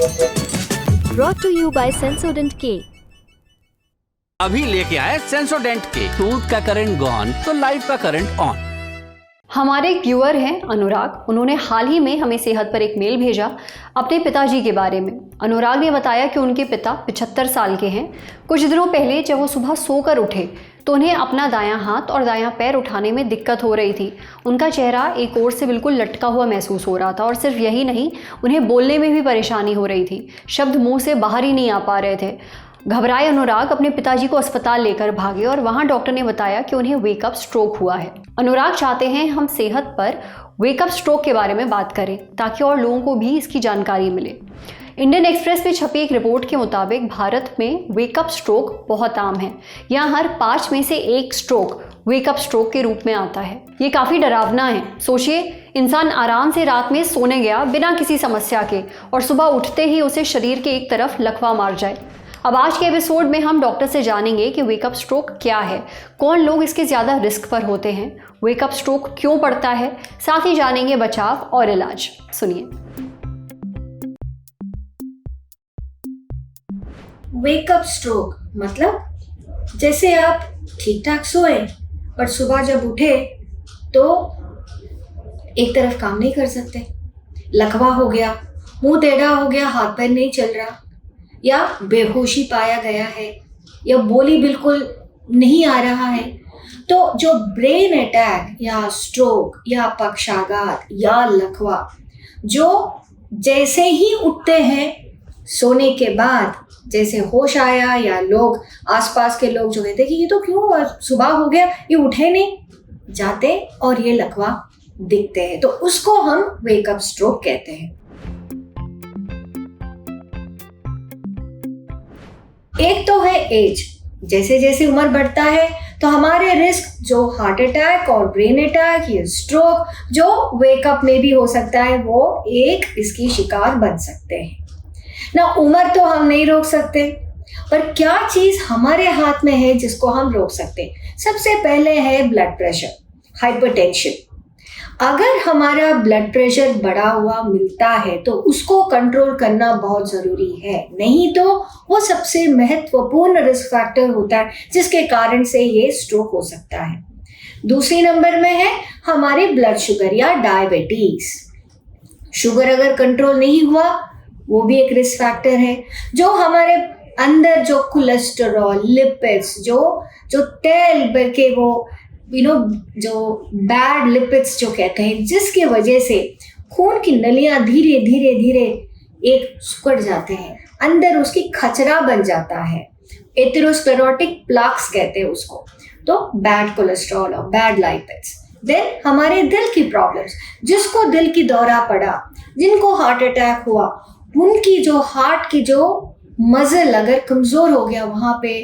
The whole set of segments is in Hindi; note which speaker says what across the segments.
Speaker 1: Brought to you by Sensodyne K।
Speaker 2: अभी लेके आए सेंसोडेंट के। टूथ का करंट गॉन तो लाइफ का करंट ऑन।
Speaker 3: हमारे एक व्यूअर हैं अनुराग, उन्होंने हाल ही में हमें सेहत पर एक मेल भेजा अपने पिताजी के बारे में। अनुराग ने बताया कि उनके पिता 75 साल के हैं। कुछ दिनों पहले जब वो सुबह सोकर उठे तो उन्हें अपना दायां हाथ और दायां पैर उठाने में दिक्कत हो रही थी। उनका चेहरा एक ओर से बिल्कुल लटका हुआ महसूस हो रहा था और सिर्फ यही नहीं, उन्हें बोलने में भी परेशानी हो रही थी। शब्द मुंह से बाहर ही नहीं आ पा रहे थे। घबराए अनुराग अपने पिताजी को अस्पताल लेकर भागे और वहां डॉक्टर ने बताया कि उन्हें वेकअप स्ट्रोक हुआ है। अनुराग चाहते हैं हम सेहत पर वेकअप स्ट्रोक के बारे में बात करें ताकि और लोगों को भी इसकी जानकारी मिले। इंडियन एक्सप्रेस में छपी एक रिपोर्ट के मुताबिक भारत में वेकअप स्ट्रोक बहुत आम है। यहाँ हर 5 में से 1 स्ट्रोक वेकअप स्ट्रोक के रूप में आता है। ये काफ़ी डरावना है। सोचिए, इंसान आराम से रात में सोने गया बिना किसी समस्या के और सुबह उठते ही उसे शरीर के एक तरफ लकवा मार जाए। अब आज के एपिसोड में हम डॉक्टर से जानेंगे कि वेकअप स्ट्रोक क्या है, कौन लोग इसके ज़्यादा रिस्क पर होते हैं, वेकअप स्ट्रोक क्यों पड़ता है, साथ ही जानेंगे बचाव और इलाज। सुनिए।
Speaker 4: वेकअप स्ट्रोक मतलब जैसे आप ठीक ठाक सोए पर सुबह जब उठे तो एक तरफ काम नहीं कर सकते, लकवा हो गया, मुंह टेढ़ा हो गया, हाथ पैर नहीं चल रहा, या बेहोशी पाया गया है, या बोली बिल्कुल नहीं आ रहा है। तो जो ब्रेन अटैक या स्ट्रोक या पक्षाघात या लकवा जो जैसे ही उठते हैं सोने के बाद, जैसे होश आया या लोग आसपास के लोग जो कहते कि ये तो क्यों सुबह हो गया, ये उठे नहीं, जाते और ये लकवा दिखते हैं, तो उसको हम वेकअप स्ट्रोक कहते हैं। एक तो है एज, जैसे जैसे उम्र बढ़ता है तो हमारे रिस्क जो हार्ट अटैक और ब्रेन अटैक या स्ट्रोक जो वेकअप में भी हो सकता है, वो एक इसकी शिकार बन सकते हैं ना। उम्र तो हम नहीं रोक सकते, पर क्या चीज हमारे हाथ में है जिसको हम रोक सकते हैं? सबसे पहले है ब्लड प्रेशर, हाइपरटेंशन। अगर हमारा ब्लड प्रेशर बढ़ा हुआ मिलता है तो उसको कंट्रोल करना बहुत ज़रूरी है, नहीं तो वो सबसे महत्वपूर्ण रिस्क फैक्टर होता है जिसके कारण से ये स्ट्रोक हो सकता है। दूसरी नंबर में है हमारे ब्लड शुगर या डायबिटीज। शुगर अगर कंट्रोल नहीं हुआ वो भी एक रिस्क फैक्टर है। जो हमारे अंदर जो कोलेस्टेरॉल, लिपिड्स जो तेल बल्कि वो जो बैड लिपिड्स जो कहते हैं, जिसकी वजह से खून की नलियां धीरे धीरे धीरे एक सिकुड़ जाते हैं, अंदर उसकी खचरा बन जाता है, एथेरोस्क्लेरोटिक प्लाक्स कहते हैं उसको। तो बैड कोलेस्ट्रॉल और बैड लिपिड्स। देन हमारे दिल की प्रॉब्लम्स, जिसको दिल की दौरा पड़ा, जिनको हार्ट अटैक हुआ, उनकी जो हार्ट की जो मसल अगर कमजोर हो गया, वहां पे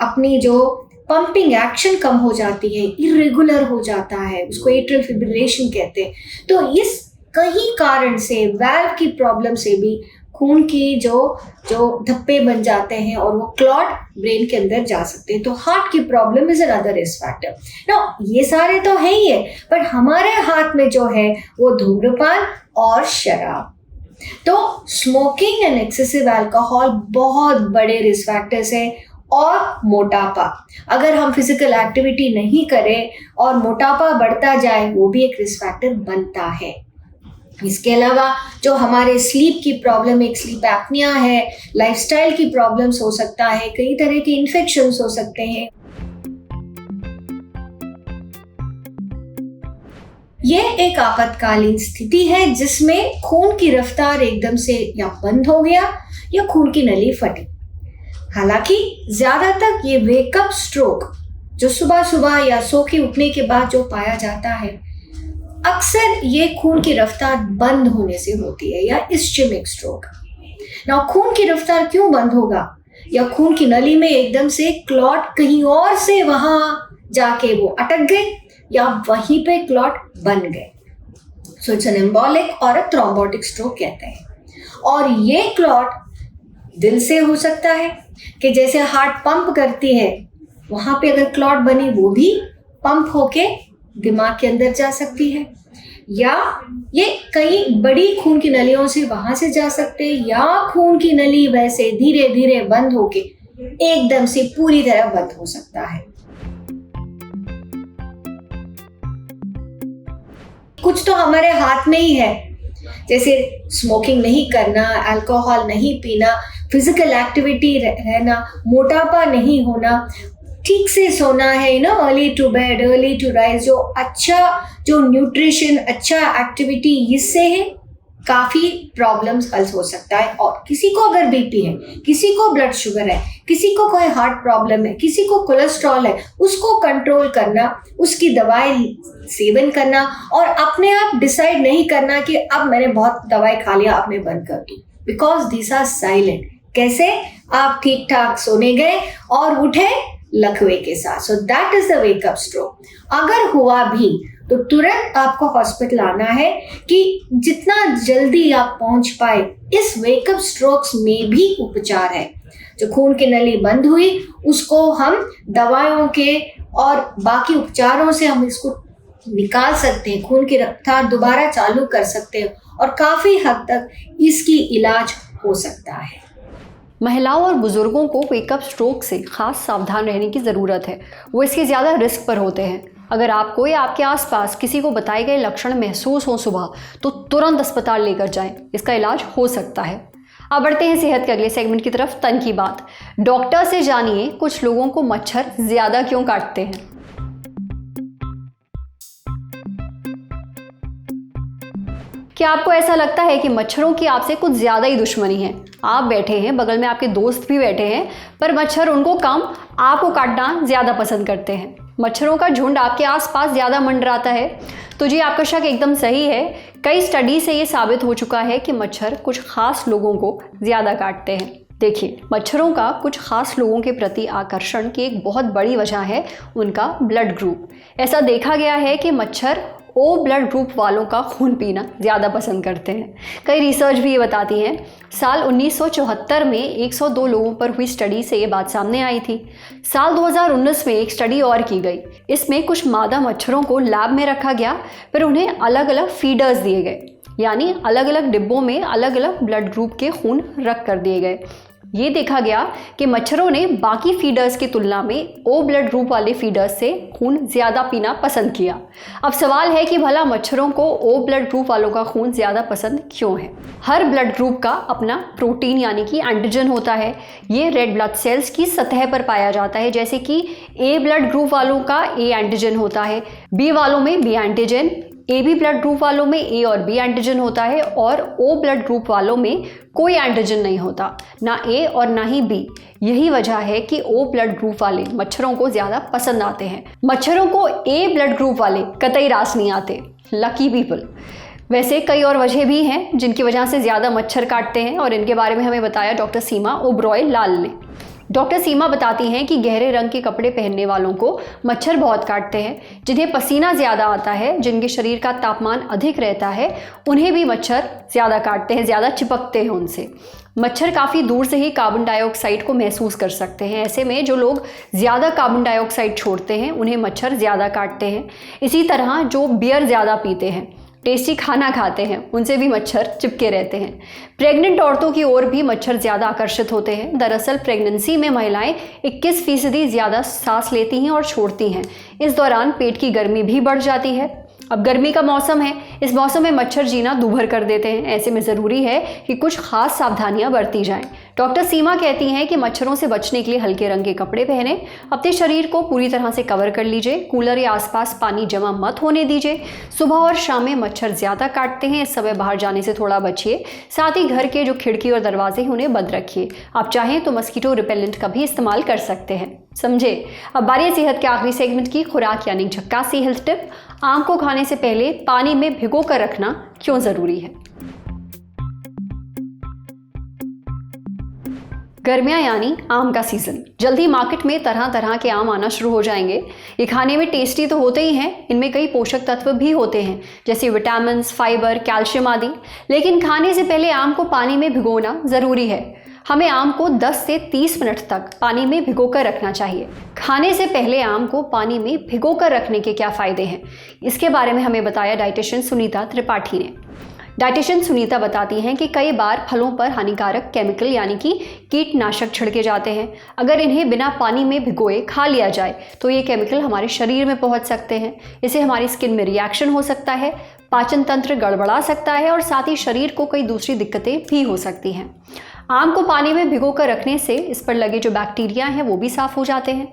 Speaker 4: अपनी जो पंपिंग एक्शन कम हो जाती है, इरेगुलर हो जाता है, उसको एट्रियल फिब्रिलेशन कहते हैं। तो इस कहीं कारण से, वाल्व की प्रॉब्लम से भी खून की जो धब्बे बन जाते हैं और वो क्लॉट ब्रेन के अंदर जा सकते हैं। तो हार्ट की problem is another risk factor. ना ये सारे तो है ही है, पर हमारे हाथ में जो है वो धूम्रपान और शराब। तो स्मोकिंग एंड एक्सेसिव अल्कोहल बहुत बड़े रिस्क फैक्टर्स हैं। और मोटापा, अगर हम फिजिकल एक्टिविटी नहीं करें और मोटापा बढ़ता जाए, वो भी एक रिस्क फैक्टर बनता है। इसके अलावा जो हमारे स्लीप की प्रॉब्लम, एक स्लीप एपनिया है, लाइफस्टाइल की प्रॉब्लम्स हो सकता है, कई तरह के इन्फेक्शंस हो सकते हैं। ये एक आपातकालीन स्थिति है जिसमें खून की रफ्तार एकदम से या बंद हो गया या खून की नली फटी। हालांकि ज्यादातर ये वेकअप स्ट्रोक जो सुबह सुबह या सो के उठने के बाद जो पाया जाता है, अक्सर ये खून की रफ्तार बंद होने से होती है, या इस्चेमिक स्ट्रोक। ना खून की रफ्तार क्यों बंद होगा, या खून की नली में एकदम से क्लॉट कहीं और से वहां जाके वो अटक गए, या वहीं पे क्लॉट बन गए। सो इट्स एन एम्बोलिक और अ थ्रोम्बोटिक स्ट्रोक कहते हैं। और ये क्लॉट दिल से हो सकता है कि जैसे हार्ट पंप करती है, वहां पे अगर क्लॉट बनी वो भी पंप होके दिमाग के अंदर जा सकती है, या ये कई बड़ी खून की नलियों से वहां से जा सकते हैं, या खून की नली वैसे धीरे धीरे बंद होके एकदम से पूरी तरह बंद हो सकता है। कुछ तो हमारे हाथ में ही है, जैसे स्मोकिंग नहीं करना, अल्कोहल नहीं पीना, फिजिकल एक्टिविटी रहना, मोटापा नहीं होना, ठीक से सोना है, early to bed early to rise, जो न्यूट्रिशन, अच्छा एक्टिविटी, इससे है काफी प्रॉब्लम्स हल हो सकता है। और किसी को अगर बीपी है, किसी को ब्लड शुगर है, किसी को कोई हार्ट प्रॉब्लम है, किसी को कोलेस्ट्रॉल है, उसको कंट्रोल करना, उसकी दवाई सेवन करना, और अपने आप डिसाइड नहीं करना कि अब मैंने बहुत दवाई खा लिया, अब मैं बंद कर दूं, बिकॉज दिस आर साइलेंट। कैसे? आप ठीक ठाक सोने गए और उठे लकवे के साथ, so that is the wake up stroke. अगर हुआ भी तो तुरंत आपको हॉस्पिटल आना है कि जितना जल्दी आप पहुंच पाए। इस वेकअप स्ट्रोक्स में भी उपचार है। जो खून की नली बंद हुई उसको हम दवाइयों के और बाकी उपचारों से हम इसको निकाल सकते हैं, खून की रफ्तार दोबारा चालू कर सकते हैं और काफी हद तक इसकी इलाज हो सकता है।
Speaker 3: महिलाओं और बुजुर्गों को वेकअप स्ट्रोक से खास सावधान रहने की ज़रूरत है। वो इसके ज़्यादा रिस्क पर होते हैं। अगर आपको या आपके आसपास किसी को बताए गए लक्षण महसूस हो सुबह, तो तुरंत अस्पताल लेकर जाएं, इसका इलाज हो सकता है। अब बढ़ते हैं सेहत के अगले सेगमेंट की तरफ, तन की बात। डॉक्टर से जानिए कुछ लोगों को मच्छर ज़्यादा क्यों काटते हैं। क्या आपको ऐसा लगता है कि मच्छरों की आपसे कुछ ज़्यादा ही दुश्मनी है? आप बैठे हैं, बगल में आपके दोस्त भी बैठे हैं, पर मच्छर उनको कम, आपको काटना ज़्यादा पसंद करते हैं। मच्छरों का झुंड आपके आसपास ज़्यादा मंडराता है। तो जी, आपका शक एकदम सही है। कई स्टडी से ये साबित हो चुका है कि मच्छर कुछ खास लोगों को ज़्यादा काटते हैं। देखिए, मच्छरों का कुछ खास लोगों के प्रति आकर्षण की एक बहुत बड़ी वजह है उनका ब्लड ग्रुप। ऐसा देखा गया है कि मच्छर ओ ब्लड ग्रुप वालों का खून पीना ज़्यादा पसंद करते हैं। कई रिसर्च भी ये बताती हैं। साल 1974 में 102 लोगों पर हुई स्टडी से ये बात सामने आई थी। साल 2019 में एक स्टडी और की गई। इसमें कुछ मादा मच्छरों को लैब में रखा गया, फिर उन्हें अलग अलग फीडर्स दिए गए, यानी अलग अलग डिब्बों में अलग अलग ब्लड ग्रुप के खून रख कर दिए गए। ये देखा गया कि मच्छरों ने बाकी फीडर्स की तुलना में ओ ब्लड ग्रुप वाले फीडर्स से खून ज़्यादा पीना पसंद किया। अब सवाल है कि भला मच्छरों को ओ ब्लड ग्रुप वालों का खून ज़्यादा पसंद क्यों है? हर ब्लड ग्रुप का अपना प्रोटीन यानी कि एंटीजन होता है। ये रेड ब्लड सेल्स की सतह पर पाया जाता है। जैसे कि ए ब्लड ग्रुप वालों का ए एंटीजन होता है, बी वालों में B antigen, A B blood group वालों में ए और बी एंटीजन होता है, और ओ ब्लड ग्रुप वालों में कोई एंटीजन नहीं होता, ना ए और ना ही बी। यही वजह है कि ओ ब्लड ग्रुप वाले मच्छरों को ज़्यादा पसंद आते हैं। मच्छरों को ए ब्लड ग्रुप वाले कतई रास नहीं आते। Lucky people. वैसे कई और वजह भी हैं जिनकी वजह से ज़्यादा मच्छर काटते हैं, और इनके बारे में हमें बताया डॉक्टर सीमा ओब्रॉय लाल ने। डॉक्टर सीमा बताती हैं कि गहरे रंग के कपड़े पहनने वालों को मच्छर बहुत काटते हैं। जिन्हें पसीना ज़्यादा आता है, जिनके शरीर का तापमान अधिक रहता है, उन्हें भी मच्छर ज़्यादा काटते हैं, ज़्यादा चिपकते हैं उनसे। मच्छर काफ़ी दूर से ही कार्बन डाइऑक्साइड को महसूस कर सकते हैं। ऐसे में जो लोग ज़्यादा कार्बन डाइऑक्साइड छोड़ते हैं उन्हें मच्छर ज़्यादा काटते हैं। इसी तरह जो बियर ज़्यादा पीते हैं, टेस्टी खाना खाते हैं, उनसे भी मच्छर चिपके रहते हैं। प्रेग्नेंट औरतों की ओर भी मच्छर ज़्यादा आकर्षित होते हैं। दरअसल प्रेगनेंसी में महिलाएं 21% ज़्यादा सांस लेती हैं और छोड़ती हैं। इस दौरान पेट की गर्मी भी बढ़ जाती है। अब गर्मी का मौसम है, इस मौसम में मच्छर जीना दूभर कर देते हैं। ऐसे में ज़रूरी है कि कुछ खास सावधानियां बरती जाएं। डॉक्टर सीमा कहती हैं कि मच्छरों से बचने के लिए हल्के रंग के कपड़े पहने, अपने शरीर को पूरी तरह से कवर कर लीजिए, कूलर या आसपास पानी जमा मत होने दीजिए। सुबह और शाम में मच्छर ज़्यादा काटते हैं, इस समय बाहर जाने से थोड़ा बचिए। साथ ही घर के जो खिड़की और दरवाजे हैं उन्हें बंद रखिए। आप चाहें तो मस्कीटो रिपेलेंट का भी इस्तेमाल कर सकते हैं। समझे? अब बारी सेहत के आखिरी सेगमेंट की, खुराक यानी झक्कासी हेल्थ टिप। आम को खाने से पहले पानी में भिगो कर रखना क्यों ज़रूरी है? गर्मियाँ यानी आम का सीज़न। जल्दी मार्केट में तरह तरह के आम आना शुरू हो जाएंगे। ये खाने में टेस्टी तो होते ही हैं, इनमें कई पोषक तत्व भी होते हैं, जैसे विटामिन, फाइबर, कैल्शियम आदि। लेकिन खाने से पहले आम को पानी में भिगोना ज़रूरी है। हमें आम को 10 से 30 मिनट तक पानी में भिगोकर रखना चाहिए। खाने से पहले आम को पानी में भिगोकर रखने के क्या फ़ायदे हैं, इसके बारे में हमें बताया डाइटिशियन सुनीता त्रिपाठी ने। डाइटिशियन सुनीता बताती हैं कि कई बार फलों पर हानिकारक केमिकल यानी कि कीटनाशक छिड़के जाते हैं। अगर इन्हें बिना पानी में भिगोए खा लिया जाए तो ये केमिकल हमारे शरीर में पहुंच सकते हैं। इससे हमारी स्किन में रिएक्शन हो सकता है, पाचन तंत्र गड़बड़ा सकता है और साथ ही शरीर को कई दूसरी दिक्कतें भी हो सकती हैं। आम को पानी में भिगोकर रखने से इस पर लगे जो बैक्टीरिया हैं वो भी साफ हो जाते हैं।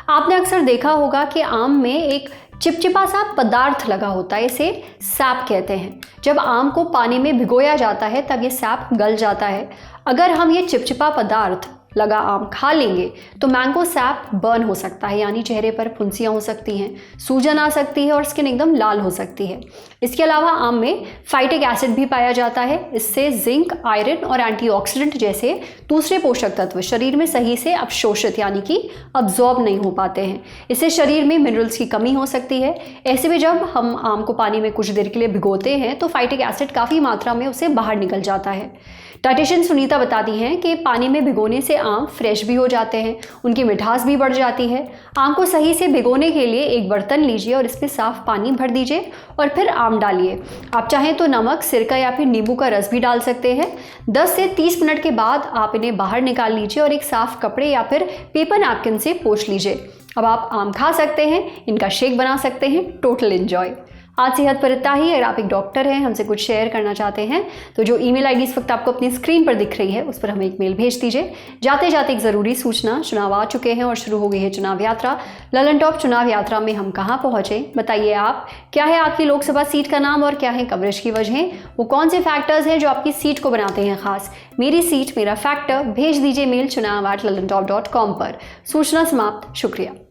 Speaker 3: आपने अक्सर देखा होगा कि आम में एक चिपचिपा सा पदार्थ लगा होता है, इसे सैप कहते हैं। जब आम को पानी में भिगोया जाता है तब ये सैप गल जाता है। अगर हम ये चिपचिपा पदार्थ लगा आम खा लेंगे तो मैंगो सैप बर्न हो सकता है, यानी चेहरे पर फुंसियाँ हो सकती हैं, सूजन आ सकती है और स्किन एकदम लाल हो सकती है। इसके अलावा आम में फाइटिक एसिड भी पाया जाता है। इससे जिंक, आयरन और एंटीऑक्सीडेंट जैसे दूसरे पोषक तत्व शरीर में सही से अवशोषित यानी कि अब्जॉर्ब नहीं हो पाते हैं। इससे शरीर में मिनरल्स की कमी हो सकती है। ऐसे में जब हम आम को पानी में कुछ देर के लिए भिगोते हैं तो फाइटिक एसिड काफ़ी मात्रा में उससे बाहर निकल जाता है। डाइटिशियन सुनीता बताती हैं कि पानी में भिगोने से आम फ्रेश भी हो जाते हैं, उनकी मिठास भी बढ़ जाती है। आम को सही से भिगोने के लिए एक बर्तन लीजिए और इसमें साफ पानी भर दीजिए और फिर आम डालिए। आप चाहें तो नमक, सिरका या फिर नींबू का रस भी डाल सकते हैं। 10 से 30 मिनट के बाद आप इन्हें बाहर निकाल लीजिए और एक साफ कपड़े या फिर पेपर नैपकिन से पोंछ लीजिए। अब आप आम खा सकते हैं, इनका शेक बना सकते हैं। Total enjoy. आज सेहत पर इतना ही। अगर आप एक डॉक्टर हैं, हमसे कुछ शेयर करना चाहते हैं तो जो ईमेल आईडी इस वक्त आपको अपनी स्क्रीन पर दिख रही है उस पर हमें एक मेल भेज दीजिए। जाते जाते एक ज़रूरी सूचना, चुनाव आ चुके हैं और शुरू हो गई है चुनाव यात्रा। ललन टॉप चुनाव यात्रा में हम कहाँ पहुँचे, बताइए आप। क्या है आपकी लोकसभा सीट का नाम और क्या है कवरेज की वजह, वो कौन से फैक्टर्स हैं जो आपकी सीट को बनाते हैं खास। मेरी सीट मेरा फैक्टर, भेज दीजिए मेल chunav@lalontop.com पर। सूचना समाप्त। शुक्रिया।